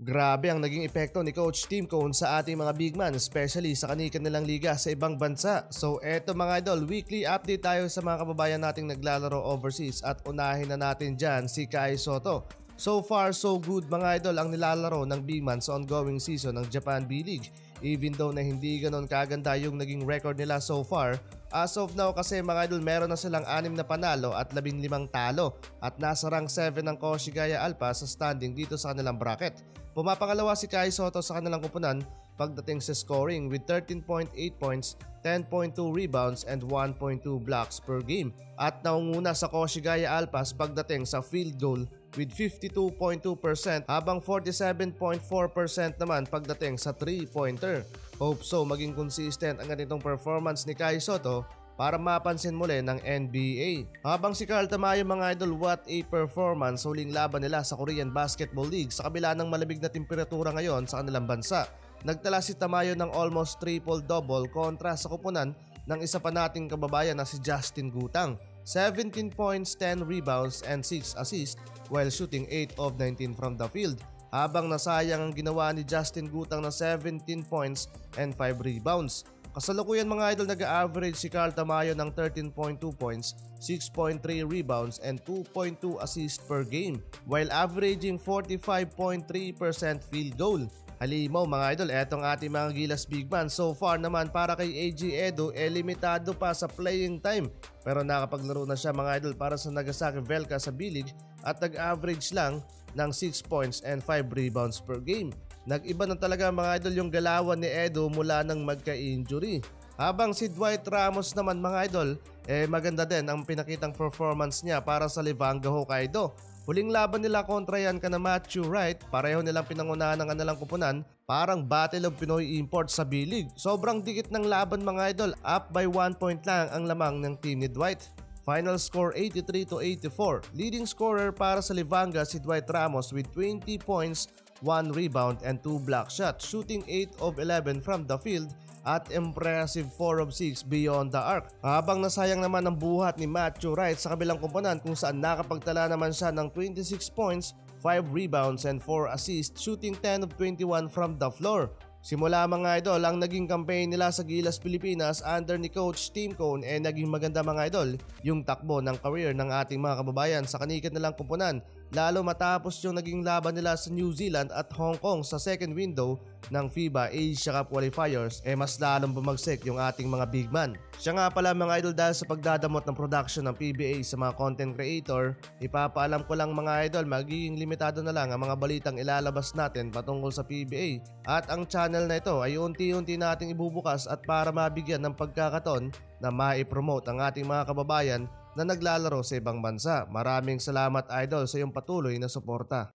Grabe ang naging epekto ni Coach Tim Cone sa ating mga big man, especially sa kanilang liga sa ibang bansa. So eto mga idol, weekly update tayo sa mga kababayan nating naglalaro overseas at unahin na natin dyan si Kai Sotto. So far so good mga idol ang nilalaro ng big man sa ongoing season ng Japan B-League. Even though na hindi ganon kaganda yung naging record nila so far, as of now kasi mga idol meron na silang 6 na panalo at 15 talo at nasa rank 7 ng Koshigaya Alpha sa standing dito sa kanilang bracket. Pumapangalawa si Kai Sotto sa kanilang kupunan pagdating sa scoring with 13.8 points, 10.2 rebounds and 1.2 blocks per game. At naunguna sa Koshigaya Alphas pagdating sa field goal with 52.2% habang 47.4% naman pagdating sa 3-pointer. Hope so maging consistent ang ganitong performance ni Kai Sotto para mapansin muli ng NBA. Habang si Carl Tamayo mga idol, what a performance huling laban nila sa Korean Basketball League sa kabila ng malamig na temperatura ngayon sa kanilang bansa. Nagtala si Tamayo ng almost triple-double kontra sa kupunan ng isa pa nating kababayan na si Justin Gutang. 17 points, 10 rebounds and 6 assists while shooting 8 of 19 from the field. Habang nasayang ang ginawa ni Justin Gutang na 17 points and 5 rebounds. Kasalukuyan mga idol nag-average si Carl Tamayo ng 13.2 points, 6.3 rebounds and 2.2 assists per game while averaging 45.3% field goal. Halimaw mga idol, etong ating mga Gilas big man so far naman para kay AG Edo limitado pa sa playing time. Pero nakapaglaro na siya mga idol para sa Nagasaki Velka sa B-League at nag-average lang ng 6 points and 5 rebounds per game. Nag-iba na talaga mga idol yung galawan ni Edo mula nang magka-injury. Habang si Dwight Ramos naman mga idol, maganda din ang pinakitang performance niya para sa Livanga Hokkaido. Huling laban nila kontra yan kana Matthew Wright, pareho nilang pinangunahan ng kanilang kupunan, parang Battle of Pinoy Import sa B-League. Sobrang dikit ng laban mga idol, up by 1 point lang ang lamang ng team ni Dwight. Final score 83-84. Leading scorer para sa Livanga si Dwight Ramos with 20 points, 1 rebound and 2 block shots, shooting 8 of 11 from the field at impressive 4 of 6 beyond the arc. Habang nasayang naman ang buhat ni Matthew Wright sa kabilang komponan kung saan nakapagtala naman siya ng 26 points, 5 rebounds and 4 assists, shooting 10 of 21 from the floor. Simula mga idol, ang naging campaign nila sa Gilas Pilipinas under ni Coach Tim Cone naging maganda mga idol yung takbo ng career ng ating mga kababayan sa kanilang kumpunan, lalo matapos yung naging laban nila sa New Zealand at Hong Kong sa second window ng FIBA Asia Cup Qualifiers mas lalong bumagsik yung ating mga big man. Siya nga pala mga idol, dahil sa pagdadamot ng production ng PBA sa mga content creator, ipapaalam ko lang mga idol, magiging limitado na lang ang mga balitang ilalabas natin patungkol sa PBA at ang channel na ito ay unti-unti nating ibubukas at para mabigyan ng pagkakataon na maipromote ang ating mga kababayan na naglalaro sa ibang bansa. Maraming salamat idol sa iyong patuloy na suporta.